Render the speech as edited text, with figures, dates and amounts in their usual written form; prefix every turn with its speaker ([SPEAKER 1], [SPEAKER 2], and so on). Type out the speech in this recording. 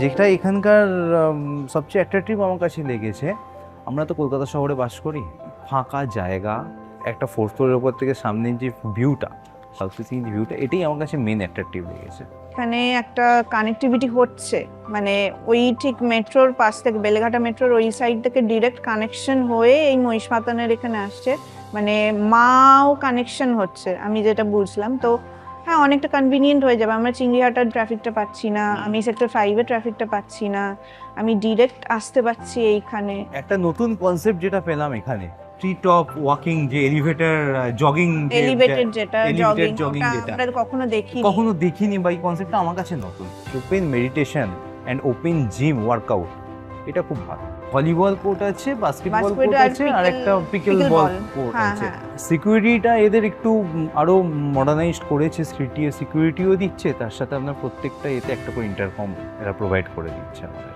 [SPEAKER 1] যেটা এখানকার সবচেয়ে অ্যাট্রাকটিভ আমার কাছে লেগেছে, আমরা তো কলকাতা শহরে বাস করি, ফাঁকা জায়গা, একটা ফোর্থ ফ্লোরের উপর থেকে সামনের যে ভিউটা, সাউথ ফেসিং যে ভিউটা, এটাই আমার কাছে মেন অ্যাট্রাকটিভ লেগেছে।
[SPEAKER 2] এখানে একটা কানেক্টিভিটি হচ্ছে, মানে ওই ঠিক মেট্রোর পাশ থেকে, বেলেঘাটা মেট্রোর ওই সাইড থেকে ডিরেক্ট কানেকশন হয়ে এই মহিষমাতানের এখানে আসছে, মানে মাও কানেকশন হচ্ছে, আমি যেটা বুঝলাম। তো হ্যাঁ, অনেকটা কনভিনিয়েন্ট হয়ে যাবে। আমরা চিংড়িহাটার ট্রাফিকটা পাচ্ছি না, আমি সেক্টর 5-এর ট্রাফিকটা পাচ্ছি না, আমি ডিরেক্ট আসতে পারছি এইখানে।
[SPEAKER 1] একটা নতুন কনসেপ্ট যেটা পেলাম এখানে, ট্রি টপ ওয়াকিং, যে এলিভেটর জগিং,
[SPEAKER 2] এলিভেটেড যেটা জগিং,
[SPEAKER 1] জগিং যেটা
[SPEAKER 2] আমরা কখনো দেখিনি।
[SPEAKER 1] বা এই কনসেপ্টটা আমার কাছে নতুন। Open meditation and open gym workout, এটা খুব ভালো। ভলিবল কোর্ট আছে, বাস্কেটবল কোর্ট আছে, আর একটা পিকেল বল কোর্ট আছে। সিকিউরিটিটা এদের একটু আরো মডার্নাইজড করেছে, সিকিউরিটিও দিচ্ছে, তার সাথে আপনার প্রত্যেকটা এতে একটা করে ইন্টারকম এরা প্রোভাইড করে দিচ্ছে আমাদের।